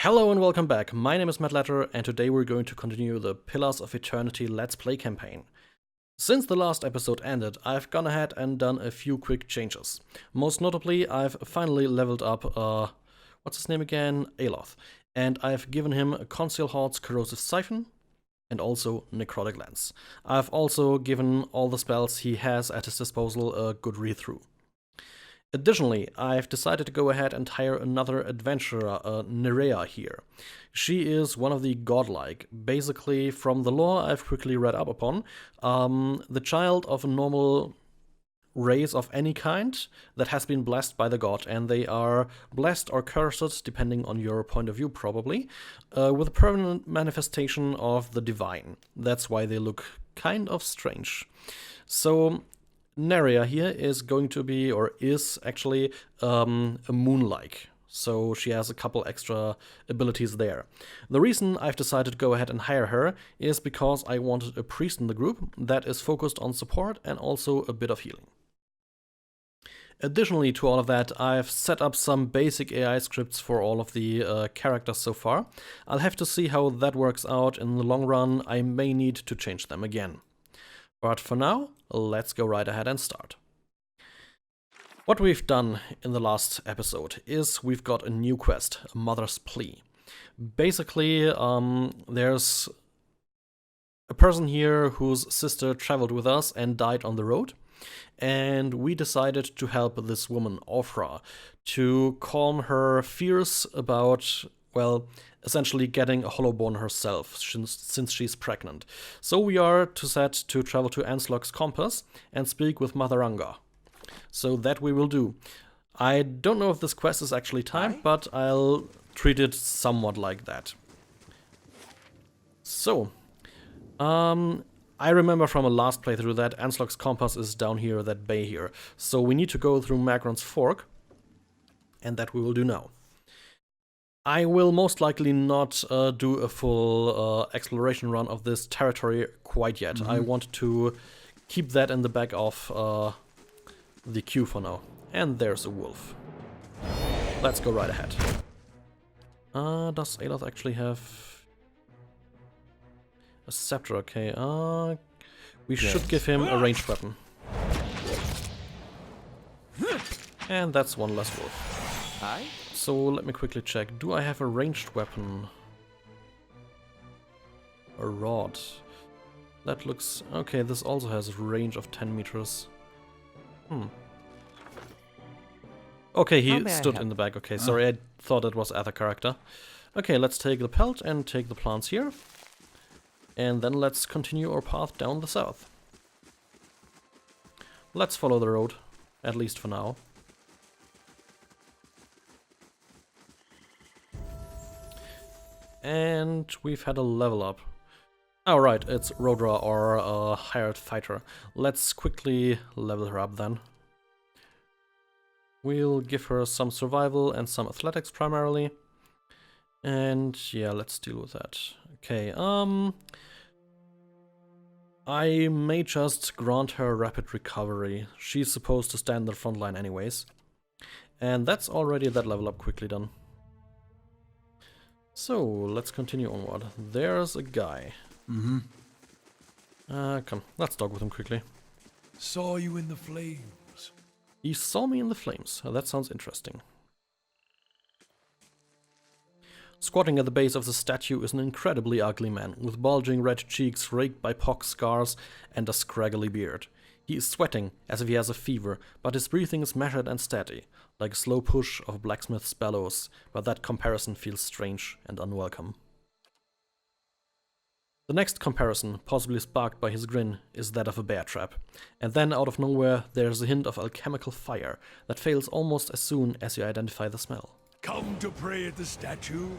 Hello and welcome back. My name is Matt Latter, and today we're going to continue the Pillars of Eternity Let's Play campaign. Since the last episode ended, I've gone ahead and done a few quick changes. Most notably, I've finally leveled up, what's his name again? Aloth. And I've given him a Conceal Horde's Corrosive Siphon, and also Necrotic Lens. I've also given all the spells he has at his disposal a good read-through. Additionally, I've decided to go ahead and hire another adventurer, Nerea here. She is one of the godlike. Basically, from the lore I've quickly read up upon, the child of a normal race of any kind that has been blessed by the god, and they are blessed or cursed, depending on your point of view probably, with a permanent manifestation of the divine. That's why they look kind of strange. So Nerea here is going to be, or is actually, a moon-like. So she has a couple extra abilities there. The reason I've decided to go ahead and hire her is because I wanted a priest in the group that is focused on support and also a bit of healing. Additionally to all of that, I've set up some basic AI scripts for all of the characters so far. I'll have to see how that works out in the long run. I may need to change them again. But for now, let's go right ahead and start. What we've done in the last episode is we've got a new quest, a Mother's Plea. Basically, there's a person here whose sister traveled with us and died on the road, and we decided to help this woman, Ofra, to calm her fears about, well, essentially getting a Hollowborn herself, since she's pregnant. So we are set to travel to Anslog's Compass and speak with Mother Anga. So that we will do. I don't know if this quest is actually timed, but I'll treat it somewhat like that. So, I remember from a last playthrough that Anslog's Compass is down here, that bay here. So we need to go through Magron's Fork, and that we will do now. I will most likely not do a full exploration run of this territory quite yet. I want to keep that in the back of the queue for now. And there's a wolf. Let's go right ahead. Does Aloth actually have a scepter? Okay, we should give him a ranged weapon. And that's one less wolf. Hi. So let me quickly check. Do I have a ranged weapon? A rod. That looks... okay, this also has a range of 10 meters. Okay, he stood in the back. Okay, sorry, I thought it was other character. Okay, let's take the pelt and take the plants here. And then let's continue our path down the south. Let's follow the road, at least for now. And we've had a level up. Oh right, it's Rodra, or a hired fighter. Let's quickly level her up then. We'll give her some survival and some athletics primarily. And yeah, let's deal with that. Okay, I may just grant her rapid recovery. She's supposed to stand in the front line anyways. And that's already that level up quickly done. So, let's continue onward. There's a guy. Come, let's talk with him quickly. Saw you in the flames. He saw me in the flames. That sounds interesting. Squatting at the base of the statue is an incredibly ugly man, with bulging red cheeks raked by pox scars and a scraggly beard. He is sweating, as if he has a fever, but his breathing is measured and steady, like a slow push of a blacksmith's bellows, but that comparison feels strange and unwelcome. The next comparison, possibly sparked by his grin, is that of a bear trap. And then, out of nowhere, there's a hint of alchemical fire that fails almost as soon as you identify the smell. Come to pray at the statue?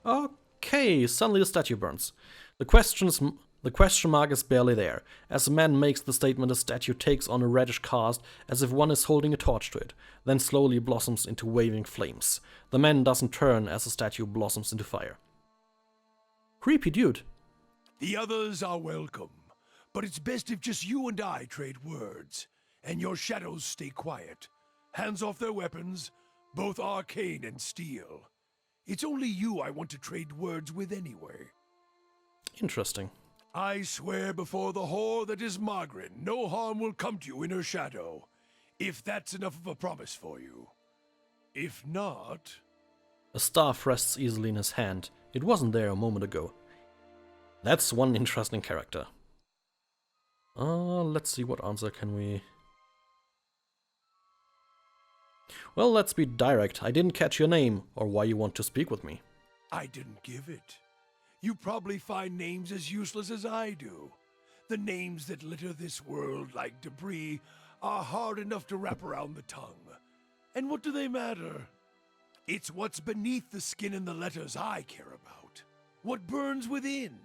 Okay, suddenly the statue burns. The question mark is barely there. As the man makes the statement, the statue takes on a reddish cast, as if one is holding a torch to it, then slowly blossoms into waving flames. The man doesn't turn as the statue blossoms into fire. Creepy dude. The others are welcome, but it's best if just you and I trade words, and your shadows stay quiet. Hands off their weapons, both arcane and steel. It's only you I want to trade words with anyway. Interesting. I swear before the whore that is Margaret, no harm will come to you in her shadow, if that's enough of a promise for you. If not... A staff rests easily in his hand. It wasn't there a moment ago. That's one interesting character. Let's see, what answer can we... Well, let's be direct. I didn't catch your name, or why you want to speak with me. I didn't give it. You probably find names as useless as I do. The names that litter this world like debris are hard enough to wrap around the tongue. And what do they matter? It's what's beneath the skin and the letters I care about. What burns within.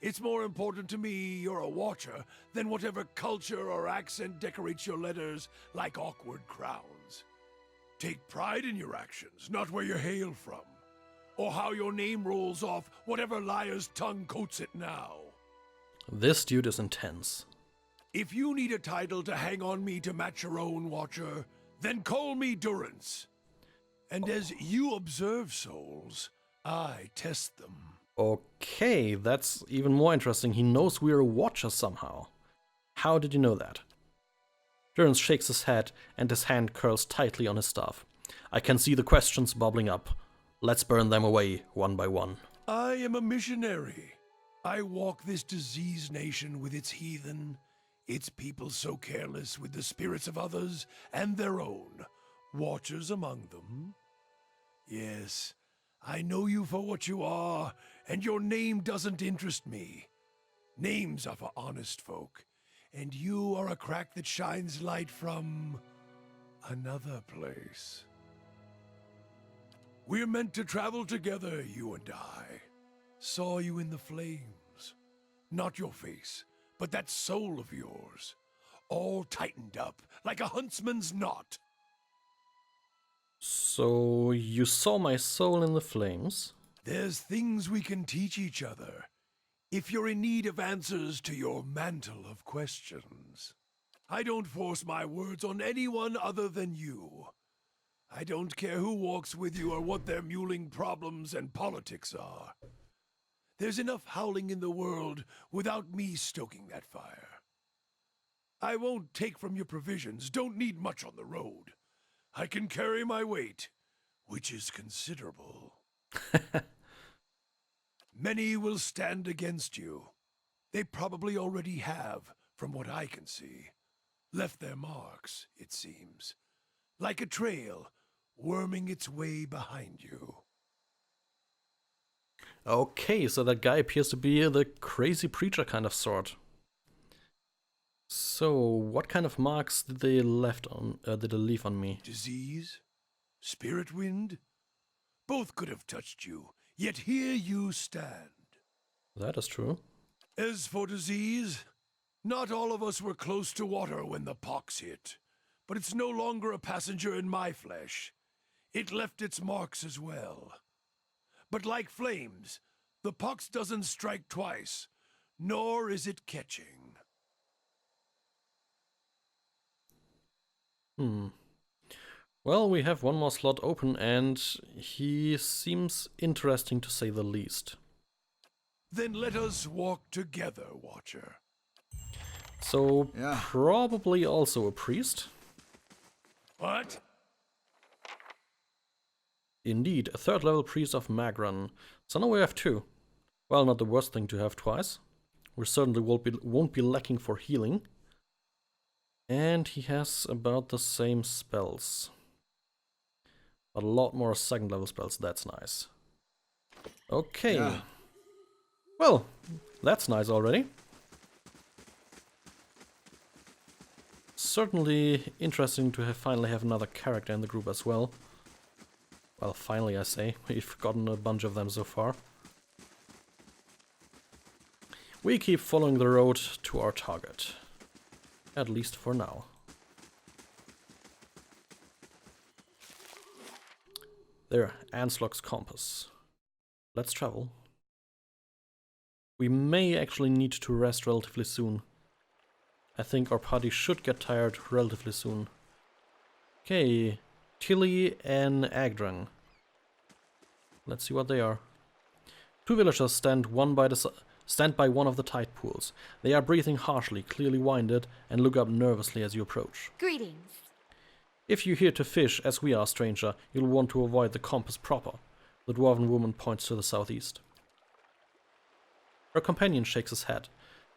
It's more important to me you're a watcher than whatever culture or accent decorates your letters like awkward crowns. Take pride in your actions, not where you hail from, or how your name rolls off whatever liar's tongue coats it now. This dude is intense. If you need a title to hang on me to match your own, Watcher, then call me Durance. And as you observe souls, I test them. Okay, that's even more interesting. He knows we're a watcher somehow. How did you know that? Durance shakes his head and his hand curls tightly on his staff. I can see the questions bubbling up. Let's burn them away, one by one. I am a missionary. I walk this diseased nation with its heathen, its people so careless with the spirits of others and their own, watchers among them. Yes, I know you for what you are, and your name doesn't interest me. Names are for honest folk, and you are a crack that shines light from another place. We're meant to travel together, you and I. Saw you in the flames. Not your face, but that soul of yours. All tightened up, like a huntsman's knot. So, you saw my soul in the flames? There's things we can teach each other, if you're in need of answers to your mantle of questions. I don't force my words on anyone other than you. I don't care who walks with you or what their mewling problems and politics are. There's enough howling in the world without me stoking that fire. I won't take from your provisions, don't need much on the road. I can carry my weight, which is considerable. Many will stand against you. They probably already have, from what I can see. Left their marks, it seems. Like a trail, worming its way behind you. Okay, so that guy appears to be the crazy preacher kind of sort. So, what kind of marks did they leave on me? Disease? Spirit wind? Both could have touched you, yet here you stand. That is true. As for disease, not all of us were close to water when the pox hit, but it's no longer a passenger in my flesh. It left its marks as well. But like flames, the pox doesn't strike twice, nor is it catching. Well, we have one more slot open and he seems interesting to say the least. Then let us walk together, Watcher. So, probably also a priest? What? Indeed, a third level priest of Magran. So now we have two. Well, not the worst thing to have twice. We certainly won't be lacking for healing. And he has about the same spells. But a lot more second level spells, that's nice. Okay. Yeah. Well, that's nice already. Certainly interesting to finally have another character in the group as well. Well, finally I say, we've gotten a bunch of them so far. We keep following the road to our target. At least for now. There, Anslog's compass. Let's travel. We may actually need to rest relatively soon. I think our party should get tired relatively soon. Okay, Tilly and Agdran. Let's see what they are. Two villagers stand by one of the tide pools. They are breathing harshly, clearly winded, and look up nervously as you approach. Greetings. If you're here to fish, as we are, stranger, you'll want to avoid the compass proper. The dwarven woman points to the southeast. Her companion shakes his head.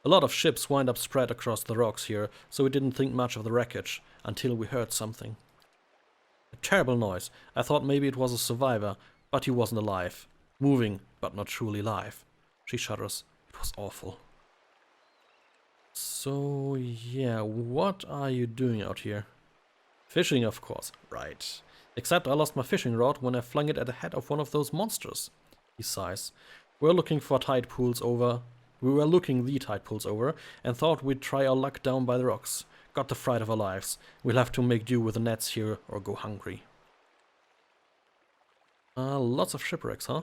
A lot of ships wind up spread across the rocks here, so we didn't think much of the wreckage, until we heard something. A terrible noise. I thought maybe it was a survivor, but he wasn't alive. Moving, but not truly alive. She shudders. It was awful. So, yeah, what are you doing out here? Fishing, of course. Right. Except I lost my fishing rod when I flung it at the head of one of those monsters. He sighs. We were looking the tide pools over, and thought we'd try our luck down by the rocks. Got the fright of our lives. We'll have to make do with the nets here or go hungry. Lots of shipwrecks, huh?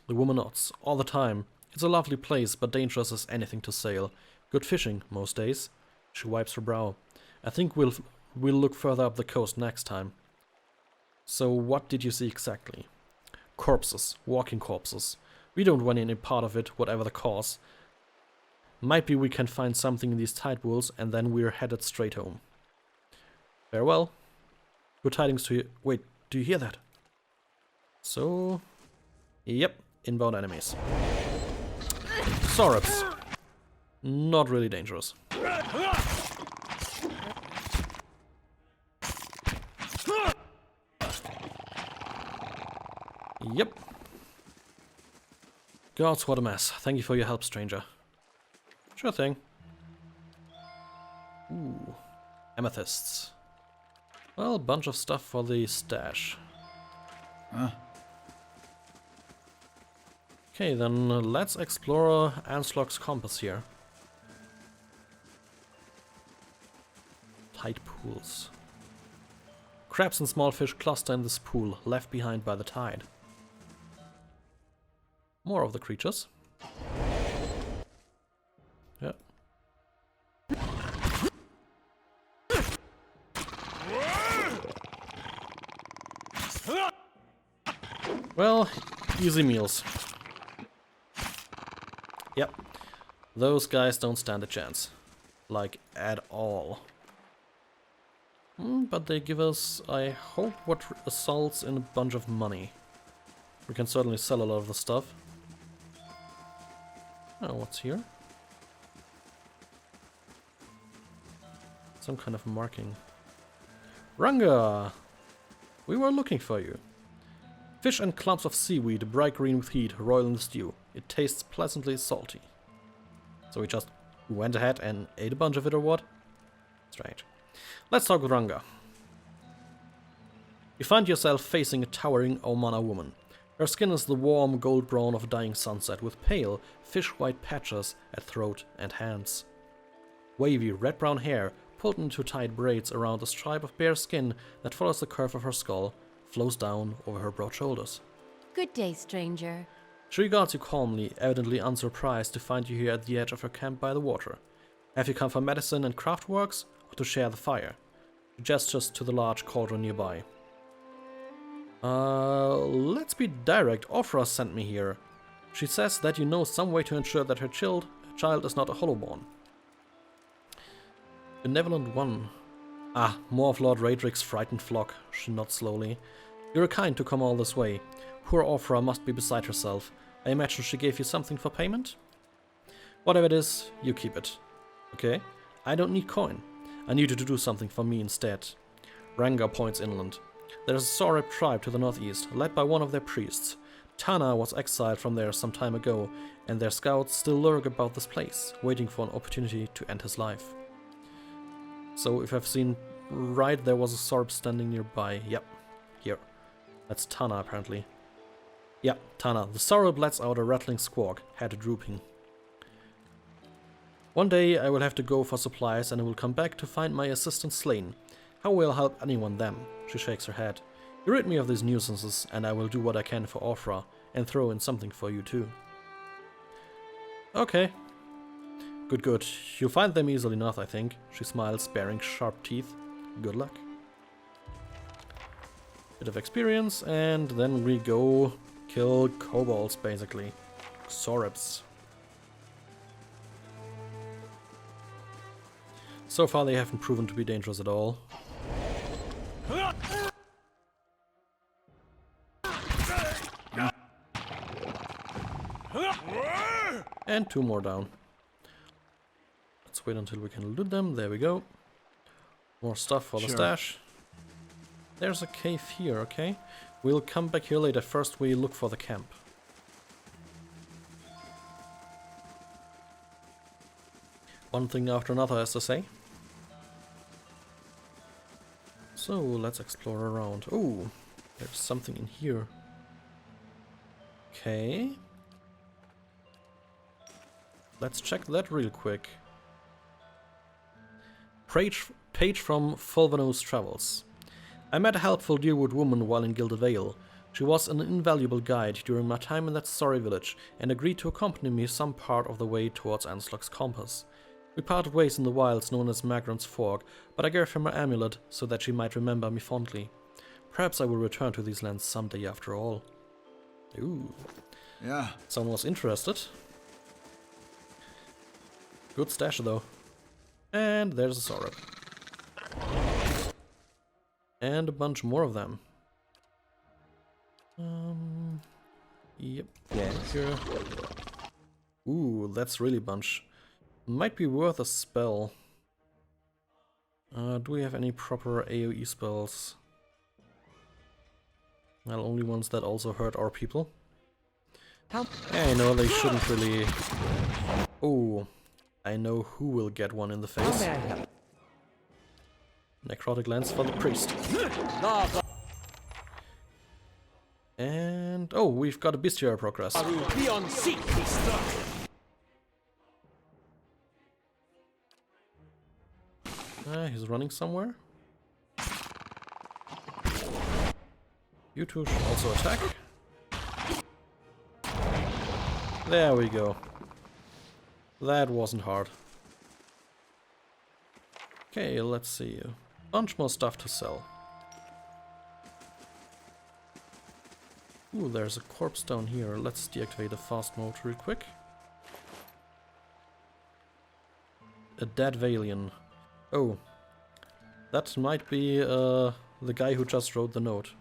The woman nods. All the time. It's a lovely place, but dangerous as anything to sail. Good fishing, most days. She wipes her brow. I think we'll look further up the coast next time. So what did you see exactly? Corpses. Walking corpses. We don't want any part of it, whatever the cause. Might be we can find something in these tide pools, and then we're headed straight home. Farewell. Good tidings to you. Wait, do you hear that? So... Yep, inbound enemies. Saurops. Not really dangerous. Yep. Gods, what a mess. Thank you for your help, stranger. Sure thing. Ooh. Amethysts. Well, bunch of stuff for the stash. Okay, then let's explore Anslog's compass here. Tide pools. Crabs and small fish cluster in this pool, left behind by the tide. More of the creatures. Yeah. Well, easy meals. Yep. Those guys don't stand a chance. Like, at all. But they give us, I hope, what results in a bunch of money. We can certainly sell a lot of the stuff. Oh, what's here? Some kind of marking. Ranga! We were looking for you. Fish and clumps of seaweed, bright green with heat, royal in the stew. It tastes pleasantly salty. So we just went ahead and ate a bunch of it or what? Strange. Let's talk with Ranga. You find yourself facing a towering Omana woman. Her skin is the warm gold brown of a dying sunset, with pale, fish-white patches at throat and hands. Wavy, red-brown hair, pulled into tight braids around a stripe of bare skin that follows the curve of her skull, flows down over her broad shoulders. Good day, stranger. She regards you calmly, evidently unsurprised to find you here at the edge of her camp by the water. Have you come for medicine and craft works, or to share the fire? She gestures to the large cauldron nearby. Let's be direct. Orphra sent me here. She says that you know some way to ensure that her child is not a hollowborn. Benevolent one. Ah, more of Lord Raedric's frightened flock. She nods slowly. You're kind to come all this way. Poor Orphra must be beside herself. I imagine she gave you something for payment? Whatever it is, you keep it. Okay? I don't need coin. I need you to do something for me instead. Ranga points inland. There is a Saurab tribe to the northeast, led by one of their priests. Tana was exiled from there some time ago, and their scouts still lurk about this place, waiting for an opportunity to end his life. So if I've seen right, there was a Saurab standing nearby. Yep, here. That's Tana, apparently. Yeah, Tana. The Saurab lets out a rattling squawk, head drooping. One day I will have to go for supplies, and I will come back to find my assistant slain. How will I help anyone then? She shakes her head. You rid me of these nuisances, and I will do what I can for Orphra, and throw in something for you too. Okay. Good. You'll find them easily enough, I think. She smiles, baring sharp teeth. Good luck. Bit of experience, and then we go Kill kobolds, basically. Soribs. So far they haven't proven to be dangerous at all. And 2 more down. Let's wait until we can loot them. There we go. More stuff for the stash. There's a cave here, okay. We'll come back here later. First we look for the camp. One thing after another, as to say. So let's explore around. Oh, there's something in here. Okay. Let's check that real quick. Page from Fulvanus Travels. I met a helpful Deerwood woman while in Gilded Vale. She was an invaluable guide during my time in that sorry village and agreed to accompany me some part of the way towards Anslog's compass. We parted ways in the wilds known as Magrant's Fork, but I gave her my amulet so that she might remember me fondly. Perhaps I will return to these lands someday after all. Ooh. Yeah. Someone was interested. Good stash though. And there's a Sorib. And a bunch more of them. Yep. Yes. Here. Ooh, that's really a bunch. Might be worth a spell. Do we have any proper AoE spells? Well, only ones that also hurt our people. Yeah, I know they shouldn't really... Oh, I know who will get one in the face. Necrotic Lance for the priest. And... oh, we've got a bestiary progress. He's running somewhere. You two should also attack. There we go. That wasn't hard. Okay, let's see. A bunch more stuff to sell. Ooh, there's a corpse down here. Let's deactivate the fast mode real quick. A dead Valian. Oh, that might be the guy who just wrote the note.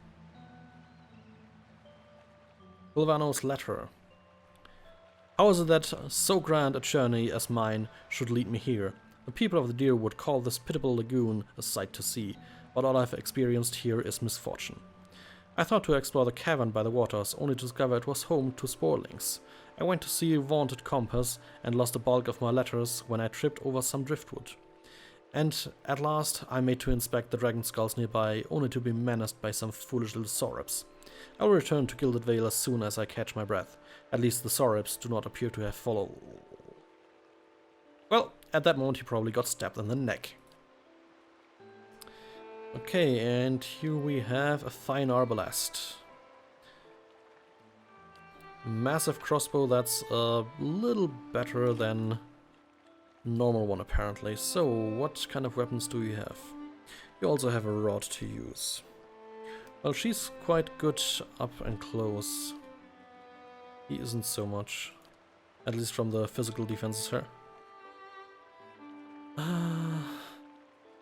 Fulvanus' letter. How is it that so grand a journey as mine should lead me here? The people of the Deer would call this pitiable lagoon a sight to see, but all I've experienced here is misfortune. I thought to explore the cavern by the waters, only to discover it was home to sporelings. I went to see a vaunted compass and lost the bulk of my letters when I tripped over some driftwood. And at last I made to inspect the dragon skulls nearby, only to be menaced by some foolish little Soribs. I will return to Gilded Vale as soon as I catch my breath. At least the Soribs do not appear to have followed. Well, at that moment he probably got stabbed in the neck. Okay, and here we have a fine arbalest. Massive crossbow, that's a little better than normal one apparently. So, what kind of weapons do you have? You also have a rod to use. Well, she's quite good up and close. He isn't so much. At least from the physical defenses here.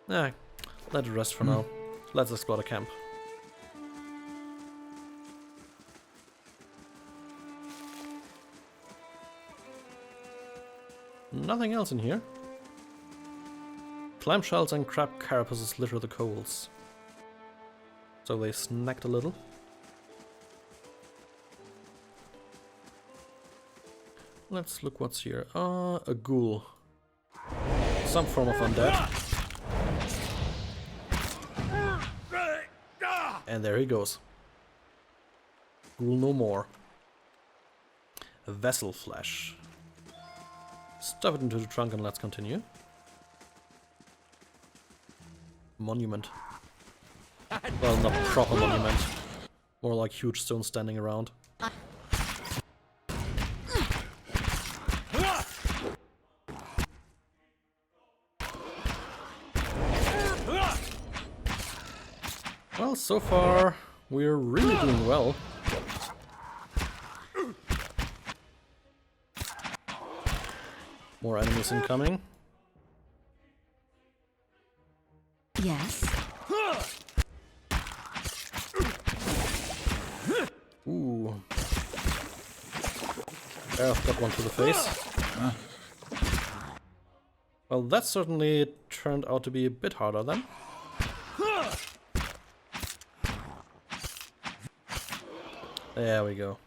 Let it rest for now. Let's explore the camp. Nothing else in here. Clamshells and crab carapaces litter the coals. So they snacked a little. Let's look what's here. A ghoul. Some form of undead. And there he goes. Ghoul no more. A vessel flesh. Stuff it into the trunk and let's continue. Monument. Well, not proper monument. More like huge stones standing around. Well, so far we're really doing well. More enemies incoming. Yes. Ooh. I've got one to the face. Well, that certainly turned out to be a bit harder then. There we go.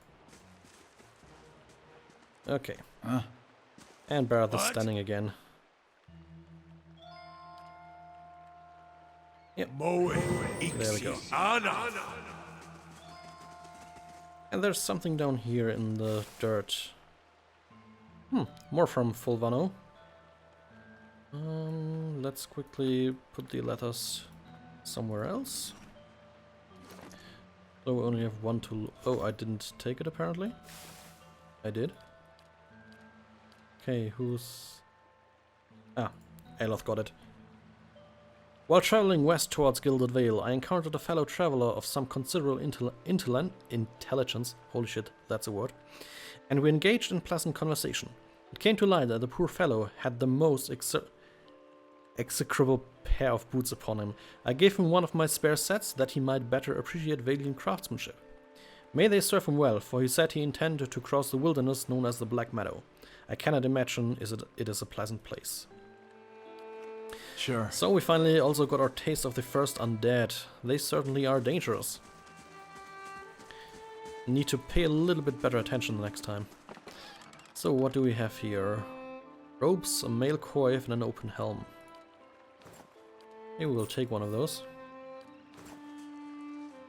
Okay. And Barrett is standing again. Yep. There we go. And there's something down here in the dirt. More from Fulvano. Let's quickly put the letters somewhere else. So we only have one tool. Oh, I didn't take it apparently. I did. Okay, who's... Ah, Aloth got it. While traveling west towards Gilded Vale, I encountered a fellow traveler of some considerable intelligence. Holy shit, that's a word. And we engaged in pleasant conversation. It came to light that the poor fellow had the most execrable pair of boots upon him. I gave him one of my spare sets that he might better appreciate Valian craftsmanship. May they serve him well, for he said he intended to cross the wilderness known as the Black Meadow. I cannot imagine it is a pleasant place. Sure. So we finally also got our taste of the first undead. They certainly are dangerous. Need to pay a little bit better attention next time. So what do we have here? Ropes, a mail coif, and an open helm. Maybe we'll take one of those.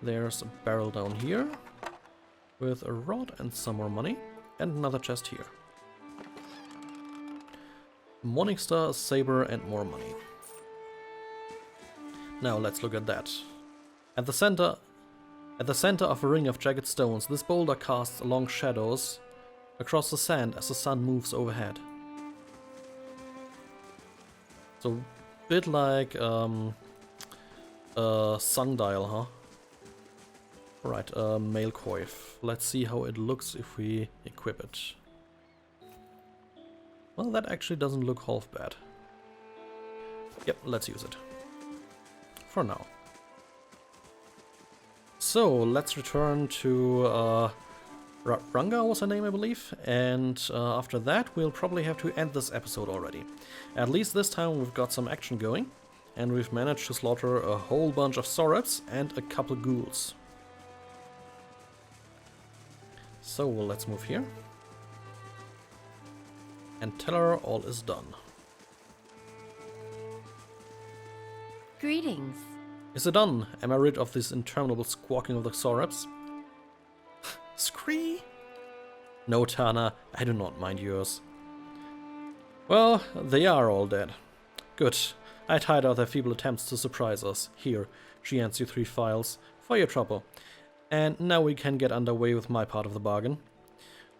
There's a barrel down here with a rod and some more money, and another chest here. Morningstar, a saber, and more money. Now let's look at that. At the center of a ring of jagged stones, this boulder casts long shadows across the sand as the sun moves overhead. So, a bit like a sundial, huh? Alright, mail coif. Let's see how it looks if we equip it. Well, that actually doesn't look half bad. Yep, let's use it. For now. So, let's return to Ranga was her name, I believe, and after that we'll probably have to end this episode already. At least this time we've got some action going, and we've managed to slaughter a whole bunch of Sorabs and a couple ghouls. So let's move here. And tell her all is done. Greetings. Is it done? Am I rid of this interminable squawking of the Sorabs? Scree? No, Tana, I do not mind yours. Well, they are all dead. Good. I tired out their feeble attempts to surprise us. Here, she hands you 3 files for your trouble. And now we can get underway with my part of the bargain.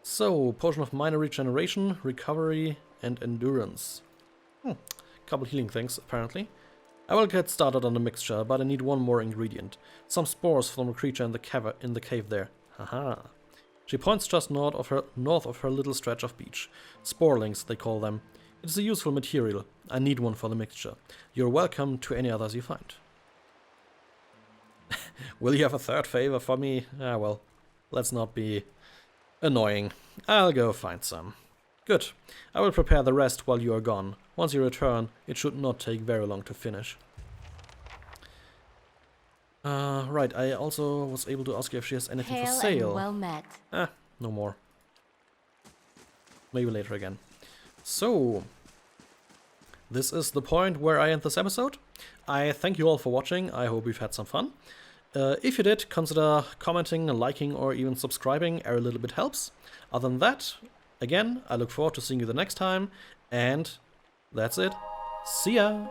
So, potion of minor regeneration, recovery, and endurance. Couple healing things, apparently. I will get started on the mixture, but I need one more ingredient. Some spores from a creature in the cave there. Haha. She points just north of her little stretch of beach. Sporelings, they call them. It is a useful material. I need one for the mixture. You're welcome to any others you find. Will you have a third favor for me? Ah, well, let's not be annoying. I'll go find some. Good. I will prepare the rest while you are gone. Once you return, it should not take very long to finish. Right, I also was able to ask her if she has anything for sale. And well met. No more. Maybe later again. So, this is the point where I end this episode. I thank you all for watching. I hope you've had some fun. If you did, consider commenting, liking, or even subscribing. Every little bit helps. Other than that, again, I look forward to seeing you the next time. And that's it. See ya!